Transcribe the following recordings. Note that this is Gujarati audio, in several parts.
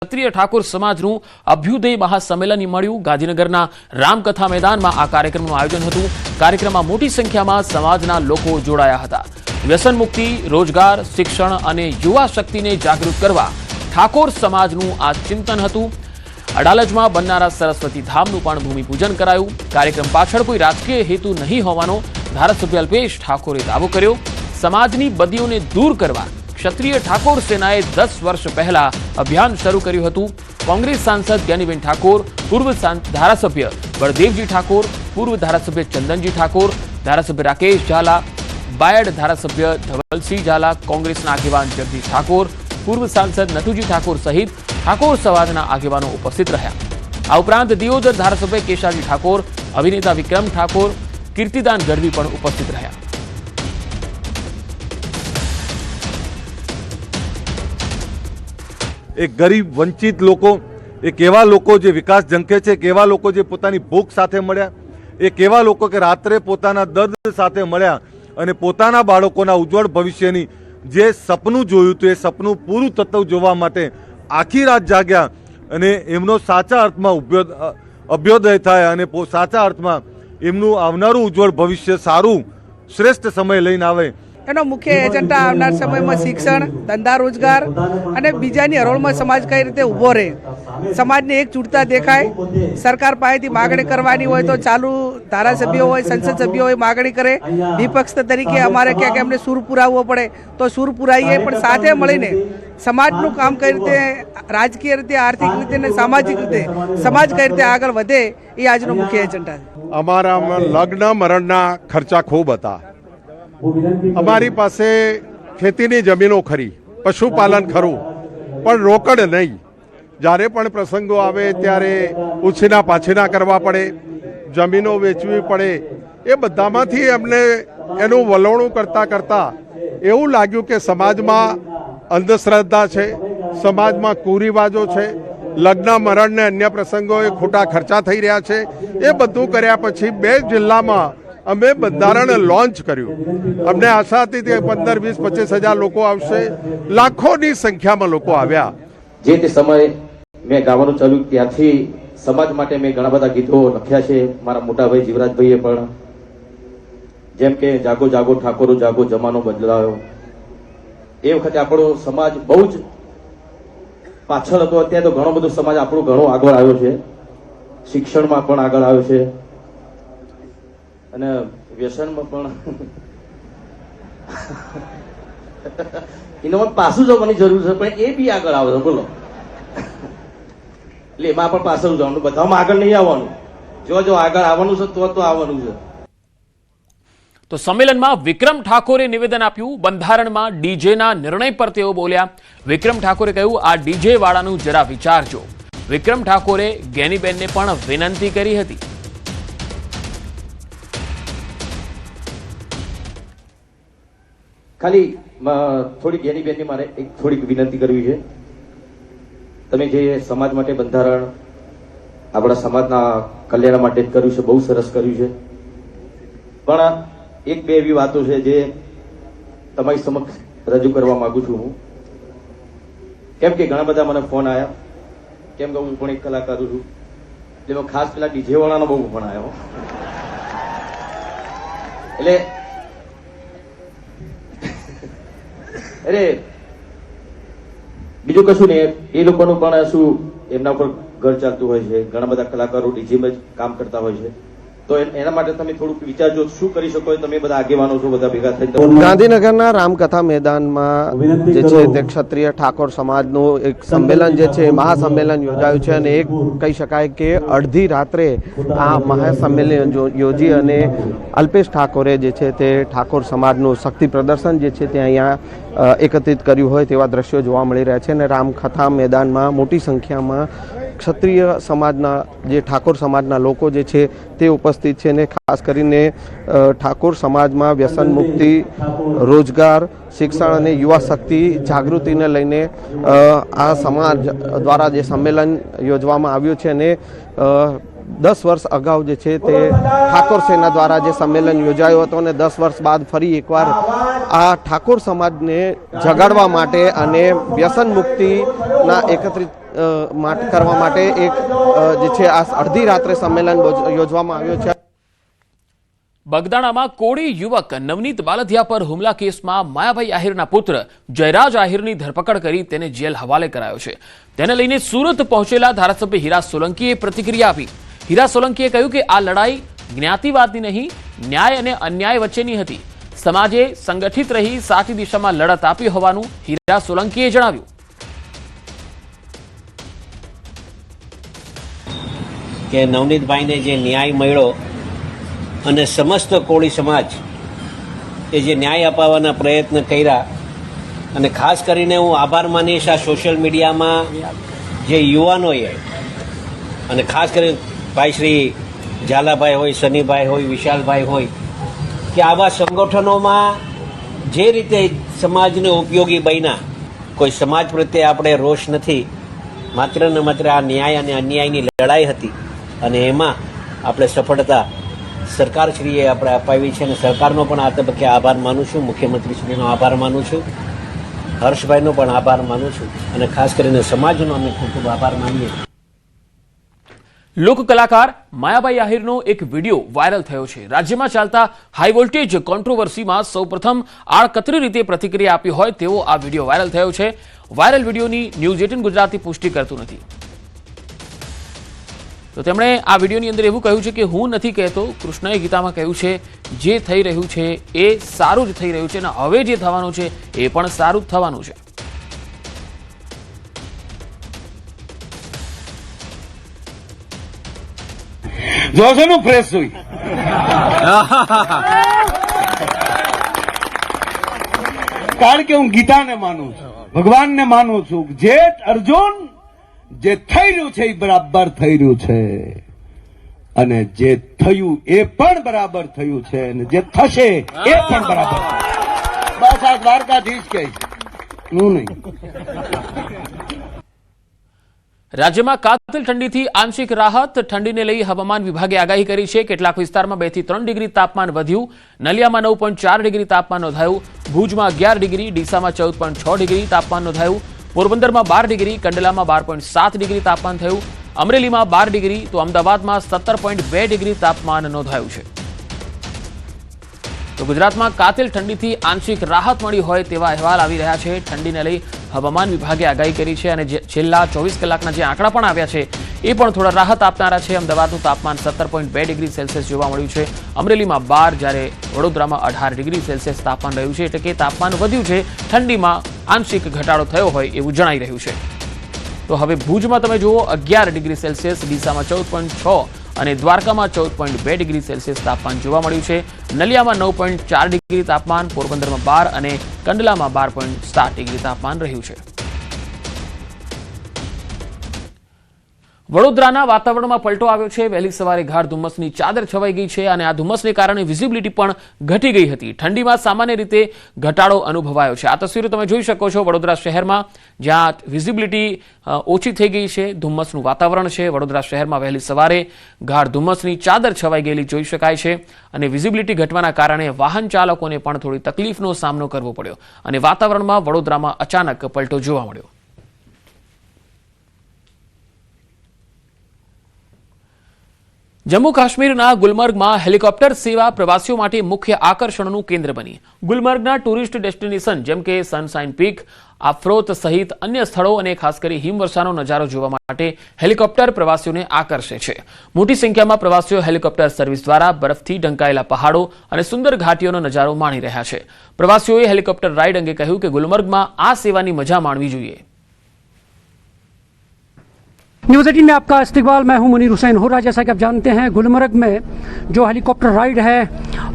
ક્ષત્રિય ઠાકોર સમાજનું અભ્યુદય મહાસંમેલન મળ્યું। ગાંધીનગરના રામકથા મેદાનમાં આ કાર્યક્રમનું આયોજન હતું। કાર્યક્રમમાં મોટી સંખ્યામાં સમાજના લોકો જોડાયા હતા। વ્યસન મુક્તિ, રોજગાર, શિક્ષણ અને યુવા શક્તિને જાગૃત કરવા ઠાકોર સમાજનું આ ચિંતન હતું। અડાલજમાં બનનારા સરસ્વતી ધામનું પણ ભૂમિપૂજન કરાયું। કાર્યક્રમ પાછળ કોઈ રાજકીય હેતુ નહીં હોવાનો ધારાસભ્ય અલ્પેશ ઠાકોરે દાવો કર્યો। સમાજની બદીઓને દૂર કરવા ક્ષત્રિય ઠાકોર સેનાએ 10 વર્ષ પહેલા અભિયાન શરૂ કર્યું હતું। કોંગ્રેસ સાંસદ જ્ઞાનીબેન ઠાકોર, પૂર્વ ધારાસભ્ય બળદેવજી ઠાકોર, પૂર્વ ધારાસભ્ય ચંદનજી ઠાકોર, ધારાસભ્ય રાકેશ ઝાલા, બાયડ ધારાસભ્ય ધવલસિંહ ઝાલા, કોંગ્રેસના આગેવાન જગદીશ ઠાકોર, પૂર્વ સાંસદ નટુજી ઠાકોર સહિત ઠાકોર સમાજના આગેવાનો ઉપસ્થિત રહ્યા। આ ઉપરાંત દિયોદર ધારાસભ્ય કેશાજી ઠાકોર, અભિનેતા વિક્રમ ઠાકોર, કીર્તિદાન ગઢવી પણ ઉપસ્થિત રહ્યા। एक गरीब वंचित लोको, एक एवा लोको जे विकास जंके छे, एक एवा लोको जे पोतानी भूख साथे मळ्या, एक एवा लोको के रात्रे पोताना दर्द साथे मळ्या अने पोताना बाळकोना उज्जवल भविष्यनी जे सपનું જોયું હતું એ સપનું પૂરું થતું જોવા માટે આખી રાત જાગ્યા અને એમનો સાચા અર્થમાં અભ્યોદય થાય અને સાચા અર્થમાં એમનું આવનારું ઉજ્જવળ ભવિષ્ય સારું શ્રેષ્ઠ સમય લઈને આવે। એનો મુખ્ય એજન્ડા આવનાર સમયમાં શિક્ષણ, ધંધા, રોજગાર અને બીજાની હરોળમાં સમાજ કઈ રીતે ઊભો રહે, સમાજને એકજૂટતા દેખાય। સરકાર પાસેથી માગણી કરવાની હોય તો ચાલુ ધારાસભ્યો હોય, સંસદ સભ્યો હોય માગણી કરે। વિપક્ષ તરીકે અમારે ક્યાંક એમને સૂર પુરાવવો પડે તો સૂર પુરાવીએ, પણ સાથે મળીને સમાજનું કામ કઈ રીતે રાજકીય રીતે, આર્થિક રીતે અને સામાજિક રીતે સમાજ કઈ રીતે આગળ વધે એ આજનો મુખ્ય એજન્ડા છે। અમારા લગ્ન મરણના ખર્ચા ખૂબ હતા। અમારી પાસે ખેતીની જમીનો ખરી, પશુપાલન ખરું, પણ રોકડ નહીં। જ્યારે પણ પ્રસંગો આવે ત્યારે ઉછીના પાછીના કરવા પડે, જમીનો વેચવી પડે। એ બધામાંથી અમને એનું વલણું કરતાં કરતાં એવું લાગ્યું કે સમાજમાં અંધશ્રદ્ધા છે, સમાજમાં કુરિવાજો છે, લગ્ન મરણ ને અન્ય પ્રસંગોએ ખોટા ખર્ચા થઈ રહ્યા છે। એ બધું કર્યા પછી 2 જિલ્લામાં અમે બંધારણ લોન્ચ કર્યું। અમને આશા હતી કે 15, 20, 25 હજાર લોકો આવશે, લાખોની સંખ્યામાં લોકો આવ્યા। જે તે સમયે મેં ગાવાનું ચાલુ ત્યારથી સમાજ માટે મેં ઘણા બધા ગીતો લખ્યા છે। મારા મોટા ભાઈ જીવરાજભાઈએ પણ, જેમ કે જાગો જાગો ઠાકોરો જાગો, જમાનો બદલાયો। એ વખતે આપણો સમાજ બહુ જ પાછળ હતો। અત્યારે તો ઘણો બધો સમાજ આપણો ઘણો આગળ આવ્યો છે, શિક્ષણમાં પણ આગળ આવ્યો છે અને વ્યસનમાં પણ એનો પાછું જવાની જરૂર છે, પણ એ બી આગળ આવે છે। બોલો, એટલે એમાં પણ પાછળ જવાનું, બધામાં આગળ નહીં આવવાનું। જો આગળ આવવાનું છે તો આવવાનું છે। તો સંમેલનમાં વિક્રમ ઠાકોરે નિવેદન આપ્યું। બંધારણમાં ડીજેના નિર્ણય પર તેઓ બોલ્યા। વિક્રમ ઠાકોરે કહ્યું, આ ડીજે વાળાનું જરા વિચારજો। વિક્રમ ઠાકોરે જ્ઞાનીબેનને પણ વિનંતી કરી હતી। ખાલી થોડીક જ્ઞાનીબેનની મારે એક થોડીક વિનંતી કરવી છે। તમે જે સમાજ માટે બંધારણ આપણા સમાજના કલ્યાણ માટે કર્યું છે, બહુ સરસ કર્યું છે, પણ 1-2 એવી વાતો છે જે તમારી સમક્ષ રજૂ કરવા માંગુ છું હું। કેમ કે ઘણા બધા મને ફોન આવ્યા, કેમ કે હું પણ એક કલાકાર છું, એટલે ખાસ પેલા ડીજે વાળાનો બહુ ફોન આવ્યો। એટલે અરે બીજું કશું નહીં, એ લોકોનું પણ શું એમના ઉપર ઘર ચાલતું હોય છે। ઘણા બધા કલાકારો ડીજેમાં જ કામ કરતા હોય છે, તો એના માટે તમે થોડુંક વિચારજો શું કરી શકો। તમે બધા આગેવાનો છો, બધા ભેગા થઈને ગાંધીનગરના રામકથા મેદાનમાં જે છે તે ક્ષત્રિય ઠાકોર સમાજનું એક સંમેલન જે છે મહાસંમેલન યોજાયું છે અને એક કહી શકાય કે અડધી રાત્રે આ મહાસંમેલન યોજી અને અલ્પેશ ઠાકોરે જે છે તે ઠાકોર સમાજનું શક્તિ પ્રદર્શન જે છે તે અહીંયા એકત્રિત કર્યું હોય તેવા દ્રશ્યો જોવા મળી રહ્યા છે અને રામકથા મેદાનમાં મોટી સંખ્યામાં ક્ષત્રિય સમાજના જે ઠાકોર સમાજના લોકો જે છે તે ઉપસ્થિત છે અને ખાસ કરીને ઠાકોર સમાજમાં વ્યસન મુક્તિ, રોજગાર, શિક્ષણ અને યુવા શક્તિ જાગૃતિને લઈને આ સમાજ દ્વારા જે સંમેલન યોજવામાં આવ્યું છે અને 10 વર્ષ અગાઉ જે છે તે ઠાકોર સેના દ્વારા જે સંમેલન યોજાયો હતો અને 10 વર્ષ બાદ ફરી એકવાર આ ઠાકોર સમાજને જગાડવા માટે અને વ્યસન મુક્તિના એકત્રિત કરવા માટે એક જે છે આ અડધી રાત્રે સંમેલન યોજવામાં આવ્યું છે. બગદાણામાં કોળી યુવક નવનીત બાલધિયા પર હુમલા કેસમાં માયાભાઈ આહિરના પુત્ર જયરાજ આહિરની ધરપકડ કરી તેને જેલ હવાલે કરાયો છે. તેને લઈને સુરત પહોંચેલા ધારાસભ્ય હીરા સોલંકીએ પ્રતિક્રિયા આપી. હીરા સોલંકીએ કહ્યું કે આ લડાઈ જ્ઞાતિવાદની નહીં, ન્યાય અને અન્યાય વચ્ચેની હતી. સમાજે સંગઠિત રહી સાચી દિશામાં લડત આપી હોવાનું હીરા સોલંકીએ જણાવ્યું. કે નવનીતભાઈને જે ન્યાય મળ્યો અને સમસ્ત કોળી સમાજ એ જે ન્યાય અપાવવાના પ્રયત્ન કર્યા, અને ખાસ કરીને હું આભાર માનીશ આ સોશિયલ મીડિયામાં જે યુવાનોએ, અને ખાસ કરીને ભાઈ શ્રી ઝાલાભાઈ હોય, સનીભાઈ હોય, વિશાલભાઈ હોય, કે આવા સંગઠનોમાં જે રીતે સમાજને ઉપયોગી બન્યા. કોઈ સમાજ પ્રત્યે આપણે રોષ નથી, માત્ર ને માત્ર આ ન્યાય અને અન્યાયની લડાઈ હતી, અને એમાં આપણે સફળતા સરકારશ્રીએ આપણે અપાવી છે. અને સરકારનો પણ આ તબક્કે આભાર માનું છું, મુખ્યમંત્રીશ્રીનો આભાર માનું છું, હર્ષભાઈનો પણ આભાર માનું છું, અને ખાસ કરીને સમાજનો અમે ખૂબ ખૂબ આભાર માનીએ. લોક કલાકાર માયાભાઈ આહિરનો એક વિડીયો વાયરલ થયો છે. રાજ્યમાં ચાલતા હાઈ વોલ્ટેજ કોન્ટ્રોવર્સીમાં સૌપ્રથમ આડકતરી રીતે પ્રતિક્રિયા આપી હોય તેવો આ વિડીયો વાયરલ થયો છે. વાયરલ વિડીયોની ન્યૂઝ 18 ગુજરાતી પુષ્ટિ કરતું નથી. તો તેમણે આ વિડીયોની અંદર એવું કહ્યું છે કે હું નથી કહેતો, કૃષ્ણએ ગીતામાં કહ્યું છે જે થઈ રહ્યું છે એ સારું જ થઈ રહ્યું છે, અને હવે જે થવાનું છે એ પણ સારું જ થવાનું છે. જોશો નું ફ્રેશ સુઈ કારણ કે હું ગીતાને માનું છું, ભગવાનને માનું છું. જે અર્જુન જે થઈ રહ્યું છે એ બરાબર થઈ રહ્યું છે, અને જે થયું એ પણ બરાબર થયું છે, અને જે થશે એ પણ બરાબર. બસ આ દ્વારકાધીશ કહે હું નહીં. રાજ્યમાં કાતિલ ઠંડીથી આંશિક રાહત. ઠંડીને લઈ હવામાન વિભાગે આગાહી કરી છે. કેટલાક વિસ્તારમાં 2 થી 3 ડિગ્રી તાપમાન વધ્યું. નલિયામાં 9.4 ડિગ્રી તાપમાન નોંધાયું. ભુજમાં 11 ડિગ્રી, ડીસામાં 14.6 ડિગ્રી તાપમાન નોંધાયું. પોરબંદરમાં 12 ડિગ્રી, કંડલામાં 12.7 ડિગ્રી તાપમાન થયું. અમરેલીમાં 12 ડિગ્રી તો અમદાવાદમાં 17.2 ડિગ્રી તાપમાન નોંધાયું છે. તો ગુજરાતમાં કાતિલ ઠંડીથી આંશિક રાહત મળી હોય તેવા અહેવાલ આવી રહ્યા છે. ઠંડીને લઈ હવામાન વિભાગે આગાહી કરી છે, અને છેલ્લા 24 કલાકના જે આંકડા પણ આવ્યા છે એ પણ થોડા રાહત આપનારા છે. અમદાવાદનું તાપમાન 17.2 ડિગ્રી સેલ્સિયસ જોવા મળ્યું છે. અમરેલીમાં 12, જ્યારે વડોદરામાં 18 ડિગ્રી સેલ્સિયસ તાપમાન રહ્યું છે. એટલે કે તાપમાન વધ્યું છે, ઠંડીમાં આંશિક ઘટાડો થયો હોય એવું જણાઈ રહ્યું છે. તો હવે ભુજમાં તમે જુઓ 11 ડિગ્રી સેલ્સિયસ, ડીસામાં 14.6 અને દ્વારકામાં 14.2 ડિગ્રી સેલ્સિયસ તાપમાન જોવા મળ્યું છે. નલિયામાં 9.4 ડિગ્રી તાપમાન, પોરબંદરમાં 12 અને કંડલામાં 12.7 ડિગ્રી તાપમાન રહ્યું છે. વડોદરાના વાતાવરણમાં પલટો આવ્યો છે. વહેલી સવારે ગાઢ ધુમ્મસની ચાદર છવાઈ ગઈ છે, અને આ ધુમ્મસને કારણે વિઝિબિલિટી પણ ઘટી ગઈ હતી. ઠંડીમાં સામાન્ય રીતે ઘટાડો અનુભવાયો છે. આ તસવીરો તમે જોઈ શકો છો વડોદરા શહેરમાં, જ્યાં વિઝિબિલિટી ઓછી થઈ ગઈ છે. ધુમ્મસનું વાતાવરણ છે. વડોદરા શહેરમાં વહેલી સવારે ગાઢ ધુમ્મસની ચાદર છવાઈ ગયેલી જોઈ શકાય છે, અને વિઝિબિલિટી ઘટવાના કારણે વાહન ચાલકોને પણ થોડી તકલીફનો સામનો કરવો પડ્યો, અને વાતાવરણમાં વડોદરામાં અચાનક પલટો જોવા મળ્યો. જમ્મુ કાશ્મીરના ગુલમર્ગમાં હેલિકોપ્ટર સેવા પ્રવાસીઓ માટે મુખ્ય આકર્ષણનું કેન્દ્ર બની. ગુલમર્ગના ટુરિસ્ટ ડેસ્ટિનેશન જેમ કે સનશાઇન પીક, આફ્રોત સહિત અન્ય સ્થળો અને ખાસ કરી હિમવર્ષાનો નજારો જોવા માટે હેલિકોપ્ટર પ્રવાસીઓને આકર્ષે છે. મોટી સંખ્યામાં પ્રવાસીઓ હેલિકોપ્ટર સર્વિસ દ્વારા બરફથી ઢંકાયેલા પહાડો અને સુંદર ઘાટીઓનો નજારો માણી રહ્યા છે. પ્રવાસીઓએ હેલિકોપ્ટર રાઇડ અંગે કહ્યું કે ગુલમર્ગમાં આ સેવાની મજા माणवी જોઈએ. न्यूज़ 18 में आपका इस्तकबाल. मैं हूं मुनीर हुसैन होरा. जैसा कि आप जानते हैं गुलमर्ग में जो हेलीकॉप्टर राइड है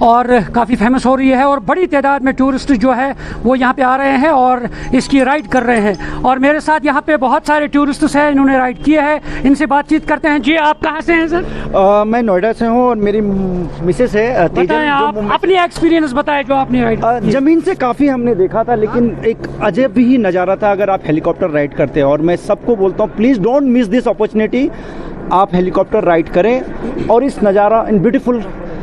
और काफ़ी फेमस हो रही है, और बड़ी तादाद में टूरिस्ट जो है वो यहाँ पे आ रहे हैं और इसकी राइड कर रहे हैं. और मेरे साथ यहाँ पे बहुत सारे टूरिस्ट्स हैं, इन्होंने राइड किया है. इनसे बातचीत करते हैं. जी आप कहाँ से हैं सर? मैं नोएडा से हूँ और मेरी मिसेस है बताएं, आप अपनी एक्सपीरियंस बताएं जो आपने राइड. जमीन से काफ़ी हमने देखा था, लेकिन एक अजब ही नज़ारा था अगर आप हेलीकॉप्टर राइड करते हैं. और मैं सबको बोलता हूँ please don't miss this opportunity. आप हेलीकॉप्टर राइड करें और इस नज़ारा इन ब्यूटीफुल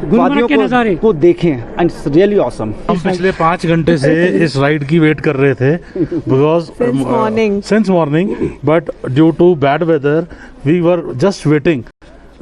वादियों के नज़ारे को देखें एंड इट्स रियली ऑसम। हम पिछले 5 घंटे से इस राइड की वेट कर रहे थे because since morning but due to bad weather we were just waiting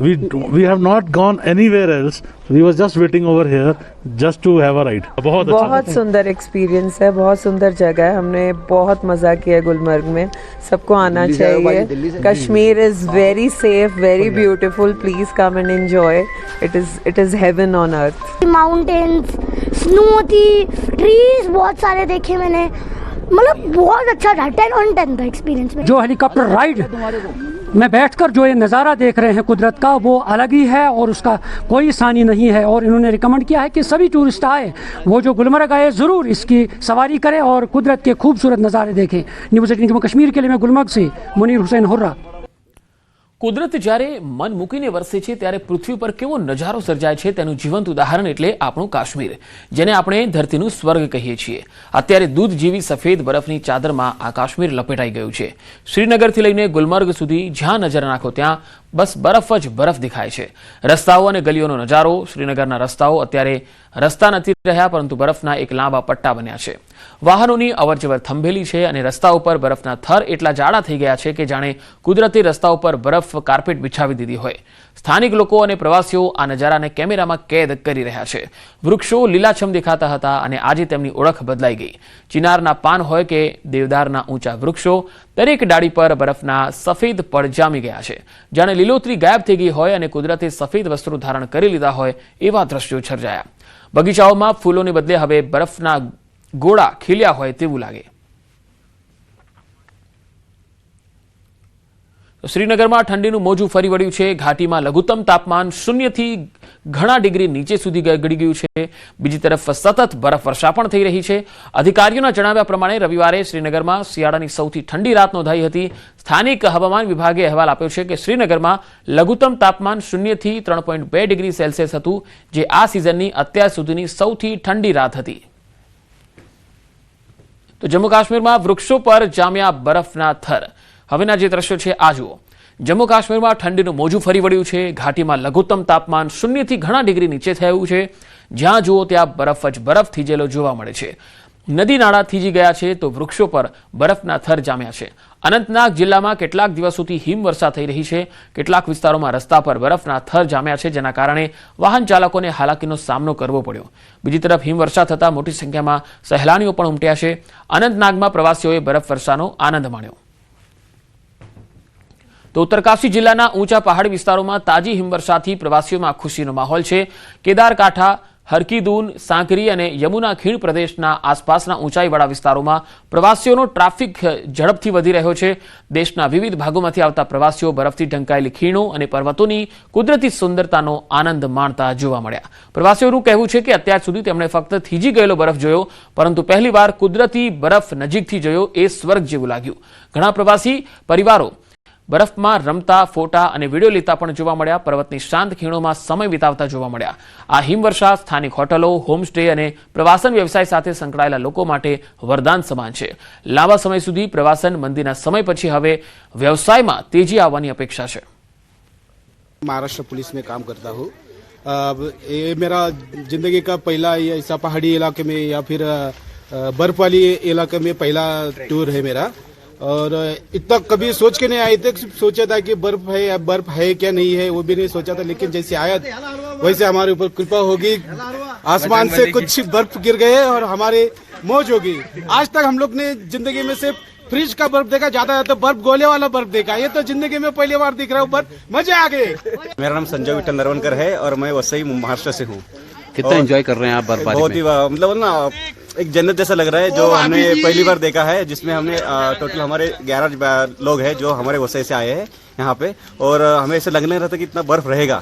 we have not gone anywhere else, we was just waiting over here just to have a ride। बहुत सुंदर एक्सपीरियंस है, बहुत सुंदर जगह है, हमने बहुत मज़ा किया है गुलमर्ग में, सबको आना चाहिए। Kashmir is very safe, very beautiful, please come and enjoy, it is heaven on earth. Mountains, snow थी, ट्रीज बहुत सारे देखे मैंने, मतलब बहुत अच्छा था, 10 on 10 था एक्सपीरियंस में। जो हेलीकॉप्टर राइड में बैठकर जो ये नज़ारा देख रहे हैं कुदरत का, वो अलग ही है और उसका कोई सानी नहीं है। और इन्होंने रिकमेंड किया है कि सभी टूरिस्ट आए, वो जो गुलमर्ग आए ज़रूर इसकी सवारी करें और कुदरत के खूबसूरत नज़ारे देखें। न्यूज़ 18 कश्मीर के लिए मैं गुलमर्ग से मुनीर हुसैन हुर्रा। કુદરત જ્યારે મન મૂકીને વરસે છે ત્યારે પૃથ્વી પર કેવો નજારો સર્જાય છે તેનું જીવંત ઉદાહરણ એટલે આપણું કાશ્મીર, જેને આપણે ધરતીનું સ્વર્ગ કહીએ છીએ। અત્યારે દૂધ જેવી સફેદ બરફની ચાદરમાં આ કાશ્મીર લપેટાઈ ગયું છે। શ્રીનગરથી લઈને ગુલમર્ગ સુધી જ્યાં નજર નાખો ત્યાં બસ બરફ જ બરફ દેખાય છે। રસ્તાઓ અને ગલીઓનો નજારો, શ્રીનગરના રસ્તાઓ અત્યારે રસ્તા નથી રહ્યા પરંતુ બરફના એક લાંબા પટ્ટા બન્યા છે। વાહનોની અવરજવર થંભેલી છે અને રસ્તા ઉપર બરફના થર એટલા જાડા થઈ ગયા છે કે જાણે કુદરતી રસ્તા ઉપર બરફ કાર્પેટ બિછાવી દીધી હોય। સ્થાનિક લોકો અને પ્રવાસીઓ આ નજારાને કેમેરામાં કેદ કરી રહ્યા છે। વૃક્ષો લીલાછમ દેખાતા હતા અને આજે તેમની ઓળખ બદલાઈ ગઈ। ચિનારના પાન હોય કે દેવદારના ઊંચા વૃક્ષો, દરેક ડાળી પર બરફના સફેદ પડ જામી ગયા છે, જાણે લીલોતરી ગાયબ થઈ ગઈ હોય અને કુદરતે સફેદ વસ્ત્રો ધારણ કરી લીધા હોય એવા દ્રશ્યો સર્જાયા। બગીચાઓમાં ફૂલોને બદલે હવે બરફના ગોળા ખીલ્યા હોય તેવું લાગે। શ્રીનગરમાં ઠંડીનું મોજું ફરી વળ્યું છે। ઘાટીમાં લઘુત્તમ તાપમાન 0 થી ઘણા ડિગ્રી નીચે સુધી ગળી ગયું છે। બીજી તરફ સતત બરફવર્ષા પણ થઈ રહી છે। અધિકારીઓના જણાવ્યા પ્રમાણે રવિવારે શ્રીનગરમાં શિયાળાની સૌથી ઠંડી રાત નોંધાઈ હતી। સ્થાનિક હવામાન વિભાગે અહેવાલ આપ્યો છે કે શ્રીનગરમાં લઘુત્તમ તાપમાન 0 થી 3.2 ડિગ્રી સેલ્સિયસ હતું, જે આ સિઝનની અત્યાર સુધીની સૌથી ઠંડી રાત હતી। તો જમ્મુ કાશ્મીરમાં વૃક્ષો પર જામ્યા બરફના થર। હવેના જે દ્રશ્યો છે આ જુઓ। જમ્મુ કાશ્મીરમાં ઠંડીનું મોજું ફરી વળ્યું છે। ઘાટીમાં લઘુત્તમ તાપમાન 0 થી ઘણા ડિગ્રી નીચે થયું છે। જ્યાં જુઓ ત્યાં બરફ જ બરફ થીજેલો જોવા મળે છે। નદી નાળા થીજી ગયા છે તો વૃક્ષો પર બરફના થર જામ્યા છે। અનંતનાગ જિલ્લામાં કેટલાક દિવસોથી હિમવર્ષા થઈ રહી છે। કેટલાક વિસ્તારોમાં રસ્તા પર બરફના થર જામ્યા છે, જેના કારણે વાહન ચાલકોને હાલાકીનો સામનો કરવો પડ્યો। બીજી તરફ હિમવર્ષા થતાં મોટી સંખ્યામાં સહેલાણીઓ પણ ઉમટ્યા છે। અનંતનાગમાં પ્રવાસીઓએ બરફવર્ષાનો આનંદ માણ્યો। તો ઉત્તરકાશી જિલ્લાના ઊંચા પહાડી વિસ્તારોમાં તાજી હિમવર્ષાથી પ્રવાસીઓમાં ખુશીનો માહોલ છે। કેદારકાંઠા, હરકીદૂન, સાંકરી અને યમુના ખીણ પ્રદેશના આસપાસના ઊંચાઈવાળા વિસ્તારોમાં પ્રવાસીઓનો ટ્રાફિક ઝડપથી વધી રહ્યો છે। દેશના વિવિધ ભાગોમાંથી આવતા પ્રવાસીઓ બરફથી ઢંકાયેલી ખીણો અને પર્વતોની કુદરતી સુંદરતાનો આનંદ માણતા જોવા મળ્યા। પ્રવાસીઓનું કહેવું છે કે અત્યાર સુધી તેમણે ફક્ત થીજી ગયેલો બરફ જોયો, પરંતુ પહેલીવાર કુદરતી બરફ નજીકથી જોયો એ સ્વર્ગ જેવું લાગ્યું। ઘણા પ્રવાસી પરિવારો બરફમાં રમતા, ફોટા અને વિડીયો લેતા પણ જોવા મળ્યા। પર્વતની શાંત ખીણોમાં સમય વિતાવતા જોવા મળ્યા। આ હિમવર્ષા સ્થાનિક હોટલો, હોમસ્ટે અને પ્રવાસન વ્યવસાય સાથે સંકળાયેલા લોકો માટે વરદાન સમાન છે। લાંબા સમય સુધી પ્રવાસન મંદીના સમય પછી હવે વ્યવસાયમાં तेजी આવવાની અપેક્ષા છે। महाराष्ट्र पुलिस में काम करता हूँ। ये मेरा जिंदगी का पहला ऐसा पहाड़ी इलाके में या फिर बर्फ वाली इलाके में पहला टूर है मेरा। और इतना कभी सोच के नहीं आए थे, सिर्फ सोचा था कि बर्फ है क्या नहीं है वो भी नहीं सोचा था। लेकिन जैसे आया वैसे हमारे ऊपर कृपा होगी, आसमान से कुछ बर्फ गिर गए और हमारे मौज होगी। आज तक हम लोग ने जिंदगी में सिर्फ फ्रिज का बर्फ देखा, ज्यादा तो बर्फ गोले वाला बर्फ देखा। ये तो जिंदगी में पहली बार दिख रहा है बर्फ, मजे आ गए। मेरा नाम संजय विठल नरवनकर है और मैं वसई महाराष्ट्र से हूँ। कितना एंजॉय कर रहे हैं आप बर्फबारी में? बहुत ही मतलब ना एक जन्नत जैसा लग रहा है जो हमने पहली बार देखा है, जिसमें हमने टोटल हमारे 11 लोग हैं जो हमारे वसई से आए हैं यहाँ पे। और हमें ऐसा लगने रहा था कि इतना बर्फ रहेगा,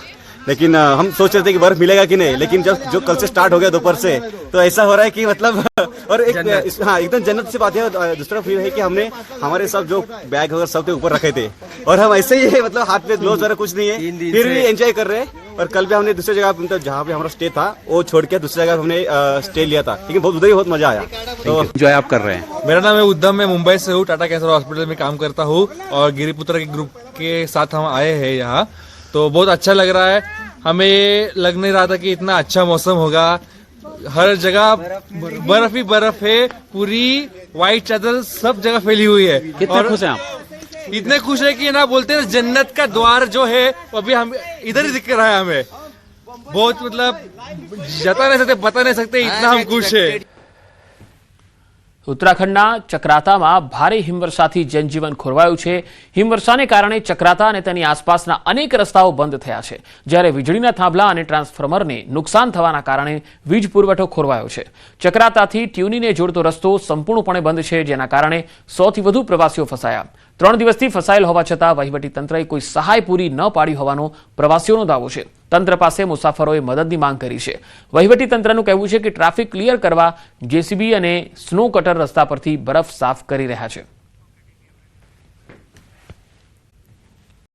लेकिन हम सोच रहे थे कि बर्फ मिलेगा कि नहीं। लेकिन जब जो कल से स्टार्ट हो गया दोपहर से, तो ऐसा हो रहा है कि मतलब और एक हाँ एकदम जन्नत से बात है। दूसरा फील है कि हमने हमारे सब जो बैग वगैरह सब ऊपर रखे थे और हम ऐसे ही मतलब हाथ में ग्लोव्स वगैरह कुछ नहीं है, फिर भी एंजॉय कर रहे हैं। और कल भी हमने दूसरी जगह मतलब जहाँ पे हमारा स्टे था वो छोड़ के दूसरी जगह हमने स्टे लिया था, लेकिन बहुत उधर ही बहुत मजा आया। तो एंजॉय आप कर रहे हैं? मेरा नाम है उद्धम, मैं मुंबई से हूँ, टाटा कैंसर हॉस्पिटल में काम करता हूँ और गिरिपुत्र के ग्रुप के साथ हम आए हैं यहाँ, तो बहुत अच्छा लग रहा है। हमें ये लग नहीं रहा था कि इतना अच्छा मौसम होगा। हर जगह बर्फ ही बर्फ है, पूरी व्हाइट चादर सब जगह फैली हुई है। कितने खुश हैं आप? इतने खुश है कि ना बोलते हैं जन्नत का द्वार जो है वो अभी हम इधर ही दिख रहा है हमें। बहुत मतलब जता नहीं सकते, बता नहीं सकते, इतना हम खुश है। ઉત્તરાખંડના ચક્રાતામાં ભારે હિમવર્ષાથી જનજીવન ખોરવાયું છે। હિમવર્ષાને કારણે ચક્રાતા અને તેની આસપાસના અનેક રસ્તાઓ બંધ થયા છે, જ્યારે વીજળીના થાંભલા અને ટ્રાન્સફોર્મરને નુકસાન થવાના કારણે વીજ પુરવઠો ખોરવાયો છે। ચક્રાતાથી ટ્યુનીને જોડતો રસ્તો સંપૂર્ણપણે બંધ છે, જેના કારણે 100થી વધુ પ્રવાસીઓ ફસાયા। 3 દિવસથી ફસાયેલ હોવા છતાં વહીવટી તંત્રએ કોઈ સહાય પૂરી ન પાડી હોવાનો પ્રવાસીઓનો દાવો છે। તંત્ર પાસે મુસાફરોએ મદદની માંગ કરી છે। વહીવટી તંત્રનું કહેવું છે કે ટ્રાફિક ક્લિયર કરવા જેસીબી અને સ્નો કટર રસ્તા પરથી બરફ સાફ કરી રહ્યા છે।